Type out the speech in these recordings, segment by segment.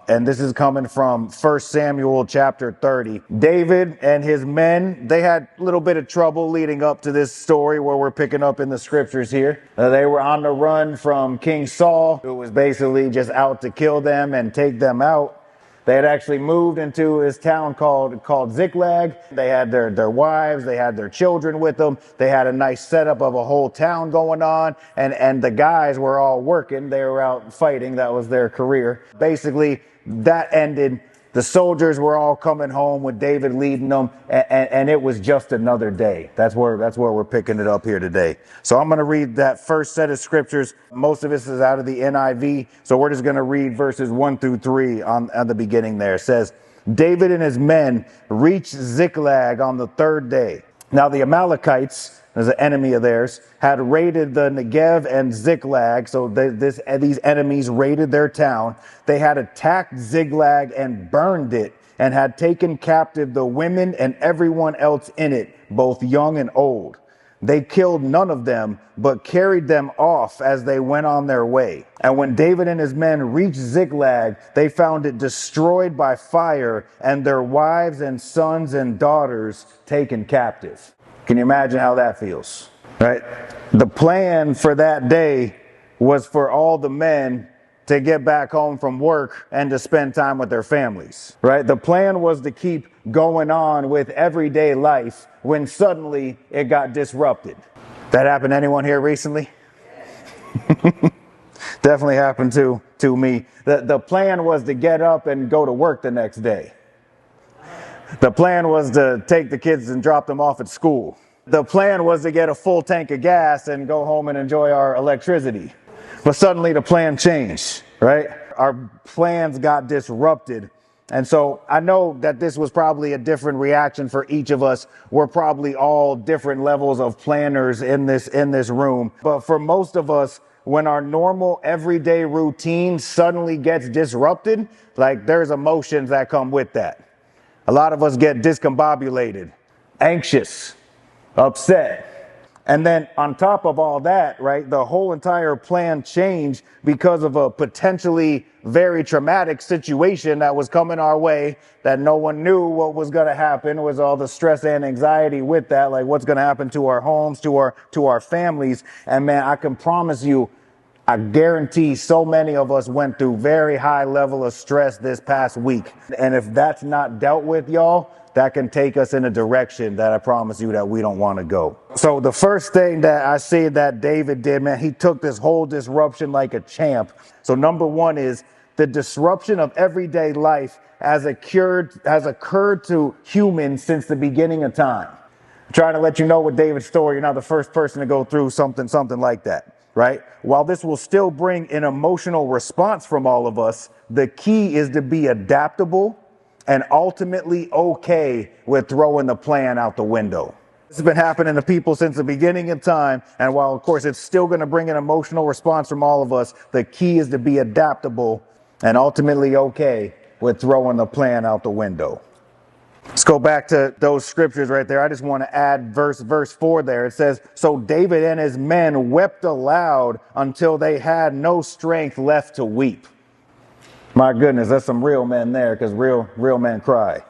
And this is coming from 1 Samuel chapter 30. David and his men, they had a little bit of trouble leading up to this story where we're picking up in the scriptures here. They were on the run from King Saul, who was basically just out to kill them and take them out. They had actually moved into this town called Ziklag. They had their wives, they had their children with them. They had a nice setup of a whole town going on. And the guys were all working. They were out fighting. That was their career. Basically, that ended. The soldiers were all coming home with David leading them, and it was just another day. That's where we're picking it up here today. So I'm going to read that first set of scriptures. Most of this is out of the NIV, so we're just going to read verses 1 through 3 on the beginning there. It says, David and his men reached Ziklag on the third day. Now the Amalekites, as an enemy of theirs, had raided the Negev and Ziklag. So these enemies raided their town. They had attacked Ziklag and burned it, and had taken captive the women and everyone else in it, both young and old. They killed none of them, but carried them off as they went on their way. And when David and his men reached Ziklag, they found it destroyed by fire, and their wives and sons and daughters taken captive. Can you imagine how that feels? Right? The plan for that day was for all the men to get back home from work and to spend time with their families. Right? The plan was to keep going on with everyday life when suddenly it got disrupted. That happened to anyone here recently? Definitely happened to me. The plan was to get up and go to work the next day. The plan was to take the kids and drop them off at school. The plan was to get a full tank of gas and go home and enjoy our electricity. But suddenly the plan changed, right? Our plans got disrupted. And so I know that this was probably a different reaction for each of us. We're probably all different levels of planners in this room. But for most of us, when our normal everyday routine suddenly gets disrupted, like there's emotions that come with that. A lot of us get discombobulated, anxious, upset. And then on top of all that, right, the whole entire plan changed because of a potentially very traumatic situation that was coming our way that no one knew what was going to happen. It was all the stress and anxiety with that, like what's going to happen to our homes, to our families. And man, I can promise you, I guarantee so many of us went through very high level of stress this past week. And if that's not dealt with, y'all, that can take us in a direction that I promise you that we don't want to go. So the first thing that I see that David did, man, he took this whole disruption like a champ. So number one is the disruption of everyday life has occurred to humans since the beginning of time. I'm trying to let you know with David's story, you're not the first person to go through something like that. Right? While this will still bring an emotional response from all of us, the key is to be adaptable and ultimately okay with throwing the plan out the window. This has been happening to people since the beginning of time. And while, of course, it's still going to bring an emotional response from all of us, the key is to be adaptable and ultimately okay with throwing the plan out the window. Let's go back to those scriptures right there. I just want to add verse 4 there. It says, so David and his men wept aloud until they had no strength left to weep. My goodness, that's some real men there, because real men cry.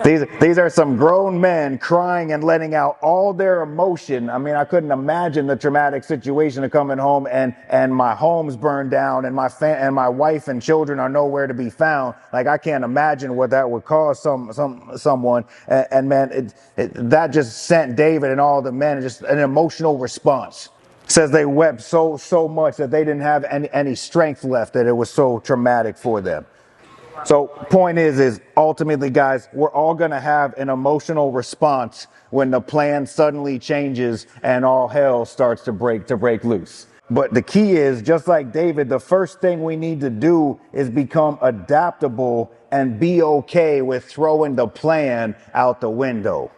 These are some grown men crying and letting out all their emotion. I mean, I couldn't imagine the traumatic situation of coming home and my home's burned down and my wife and children are nowhere to be found. Like, I can't imagine what that would cause someone. And man, that just sent David and all the men just an emotional response. It says they wept so much that they didn't have any strength left, that it was so traumatic for them. So point is ultimately, guys, we're all going to have an emotional response when the plan suddenly changes and all hell starts to break loose. But the key is, just like David, the first thing we need to do is become adaptable and be okay with throwing the plan out the window.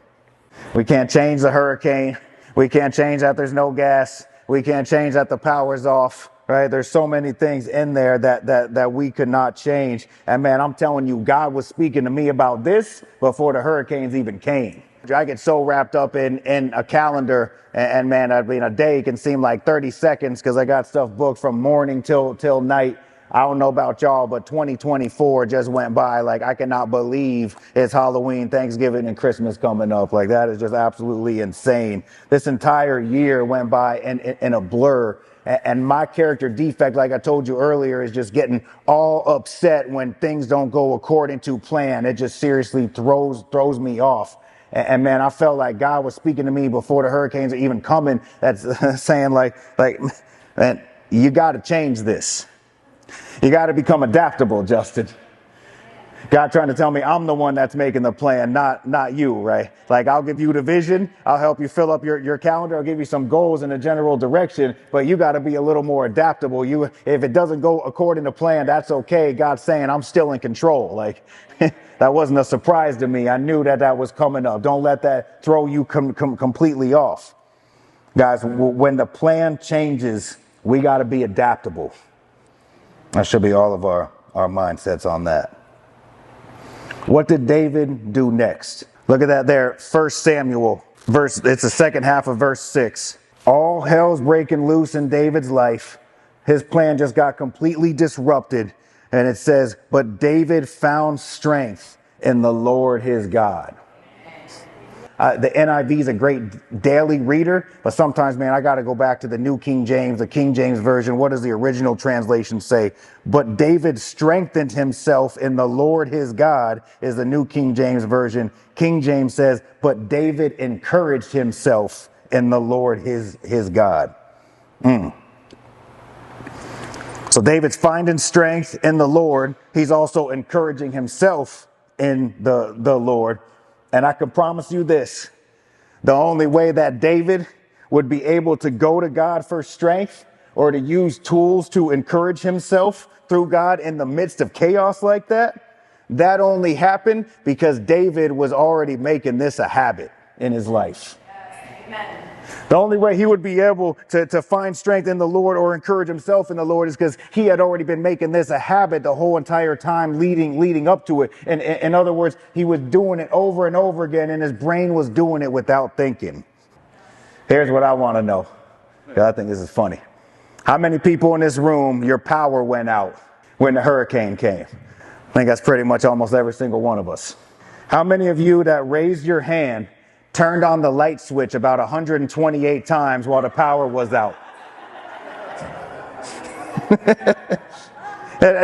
We can't change the hurricane. We can't change that there's no gas. We can't change that the power's off. Right? There's so many things in there that we could not change. And man, I'm telling you, God was speaking to me about this before the hurricanes even came. I get so wrapped up in a calendar, and man, I mean, a day can seem like 30 seconds because I got stuff booked from morning till night. I don't know about y'all, but 2024 just went by. Like, I cannot believe it's Halloween, Thanksgiving, and Christmas coming up. Like, that is just absolutely insane. This entire year went by in a blur. And my character defect, like I told you earlier, is just getting all upset when things don't go according to plan. It just seriously throws me off. And man, I felt like God was speaking to me before the hurricanes are even coming. That's saying like, man, you got to change this. You got to become adaptable, Justin. God trying to tell me I'm the one that's making the plan, not you, right? Like, I'll give you the vision. I'll help you fill up your calendar. I'll give you some goals in a general direction, but you got to be a little more adaptable. If it doesn't go according to plan, that's okay. God's saying I'm still in control. Like, that wasn't a surprise to me. I knew that was coming up. Don't let that throw you completely off. Guys, when the plan changes, we got to be adaptable. That should be all of our mindsets on that. What did David do next? Look at that there, 1 Samuel, it's the second half of verse 6. All hell's breaking loose in David's life. His plan just got completely disrupted. And it says, but David found strength in the Lord his God. The NIV is a great daily reader, but sometimes, man, I got to go back to the New King James, the King James Version. What does the original translation say? But David strengthened himself in the Lord his God is the New King James Version. King James says, but David encouraged himself in the Lord his God. So David's finding strength in the Lord. He's also encouraging himself in the Lord. And I can promise you this, the only way that David would be able to go to God for strength or to use tools to encourage himself through God in the midst of chaos like that only happened because David was already making this a habit in his life. Amen. The only way he would be able to find strength in the Lord or encourage himself in the Lord is because he had already been making this a habit the whole entire time leading up to it. And in other words, he was doing it over and over again, and his brain was doing it without thinking. Here's what I want to know. I think this is funny. How many people in this room, your power went out when the hurricane came? I think that's pretty much almost every single one of us. How many of you that raised your hand turned on the light switch about 128 times while the power was out?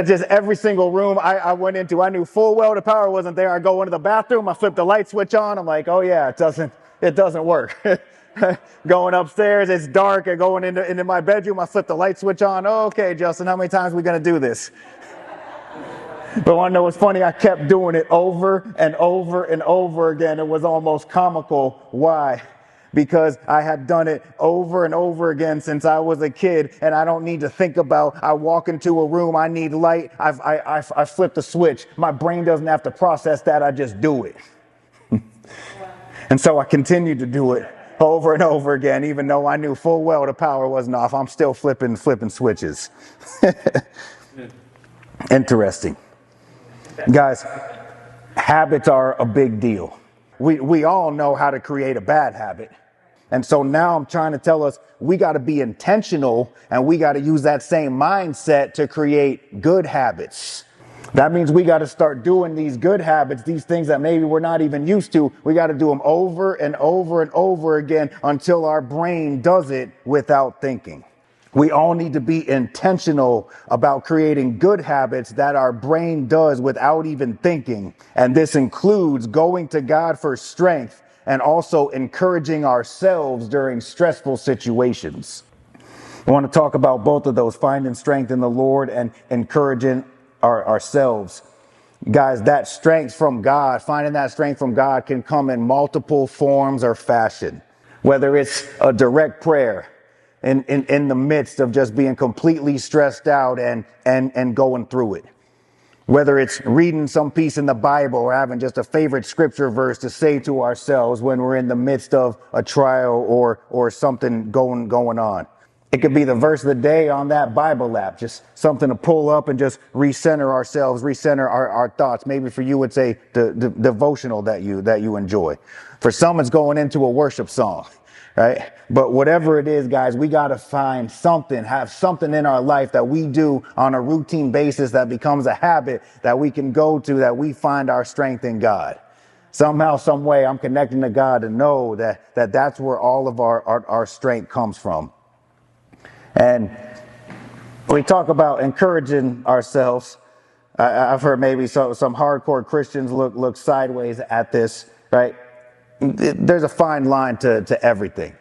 Just every single room I went into, I knew full well the power wasn't there. I go into the bathroom, I flip the light switch on. I'm like, oh yeah, it doesn't work. Going upstairs, it's dark. And going into my bedroom, I flip the light switch on. Oh, okay, Justin, how many times are we going to do this? But want to know what's funny? I kept doing it over and over and over again. It was almost comical. Why? Because I had done it over and over again since I was a kid, and I don't need to think about, I walk into a room, I need light, I flip the switch. My brain doesn't have to process that, I just do it. And so I continued to do it over and over again, even though I knew full well the power wasn't off. I'm still flipping switches. Interesting. Guys, habits are a big deal. We all know how to create a bad habit. And so now I'm trying to tell us we got to be intentional, and we got to use that same mindset to create good habits. That means we got to start doing these good habits, these things that maybe we're not even used to. We got to do them over and over and over again until our brain does it without thinking. We all need to be intentional about creating good habits that our brain does without even thinking. And this includes going to God for strength and also encouraging ourselves during stressful situations. I want to talk about both of those, finding strength in the Lord and encouraging ourselves. Guys, that strength from God, finding that strength from God can come in multiple forms or fashion. Whether it's a direct prayer, in the midst of just being completely stressed out and going through it. Whether it's reading some piece in the Bible or having just a favorite scripture verse to say to ourselves when we're in the midst of a trial or something going on. It could be the verse of the day on that Bible app, just something to pull up and just recenter ourselves, recenter our thoughts. Maybe for you, it's the devotional that you enjoy. For some, it's going into a worship song. right? But whatever it is, guys, we got to find something, have something in our life that we do on a routine basis that becomes a habit that we can go to, that we find our strength in God. Somehow, some way, I'm connecting to God to know that that's where all of our strength comes from. And we talk about encouraging ourselves. I've heard maybe some hardcore Christians look sideways at this, right? There's a fine line to everything.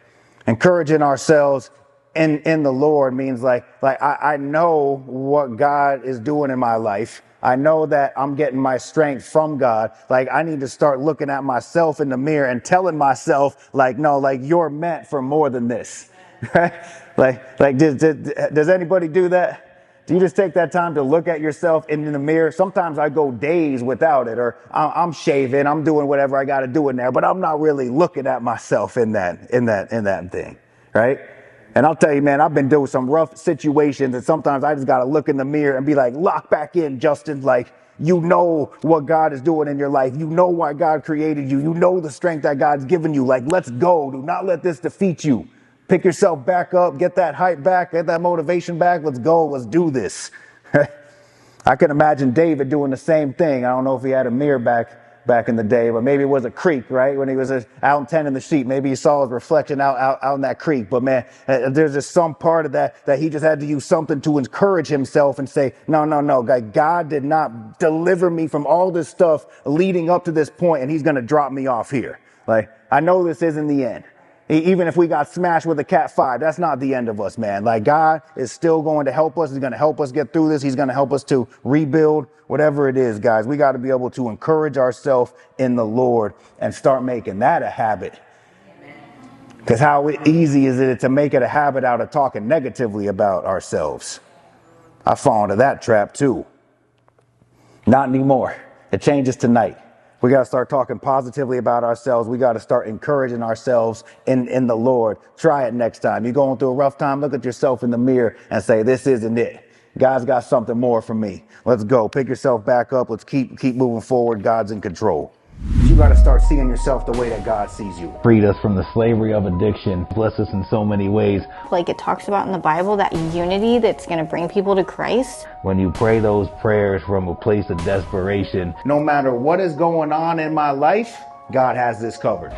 Encouraging ourselves in the Lord means like I know what God is doing in my life. I know that I'm getting my strength from God. Like, I need to start looking at myself in the mirror and telling myself, like, no, like, you're meant for more than this. Right? Like, does anybody do that? Do you just take that time to look at yourself in the mirror? Sometimes I go days without it, or I'm shaving, I'm doing whatever I got to do in there, but I'm not really looking at myself in that thing, right? And I'll tell you, man, I've been doing some rough situations, and sometimes I just got to look in the mirror and be like, lock back in, Justin. Like, you know what God is doing in your life. You know why God created you. You know the strength that God's given you. Like, let's go. Do not let this defeat you. Pick yourself back up. Get that hype back. Get that motivation back. Let's go. Let's do this. I can imagine David doing the same thing. I don't know if he had a mirror back in the day, but maybe it was a creek, right? When he was out tending the sheep, maybe he saw his reflection out in that creek. But man, there's just some part of that he just had to use something to encourage himself and say, no, God did not deliver me from all this stuff leading up to this point, and he's going to drop me off here. Like, I know this isn't the end. Even if we got smashed with a Cat 5, that's not the end of us, man. Like, God is still going to help us. He's going to help us get through this. He's going to help us to rebuild whatever it is, guys. We got to be able to encourage ourselves in the Lord and start making that a habit. Because how easy is it to make it a habit out of talking negatively about ourselves? I fall into that trap too. Not anymore. It changes tonight. We got to start talking positively about ourselves. We got to start encouraging ourselves in the Lord. Try it next time. You're going through a rough time, look at yourself in the mirror and say, this isn't it. God's got something more for me. Let's go. Pick yourself back up. Let's keep moving forward. God's in control. You got to start seeing yourself the way that God sees you. Freed us from the slavery of addiction. Bless us in so many ways. Like it talks about in the Bible, that unity that's going to bring people to Christ. When you pray those prayers from a place of desperation, no matter what is going on in my life, God has this covered.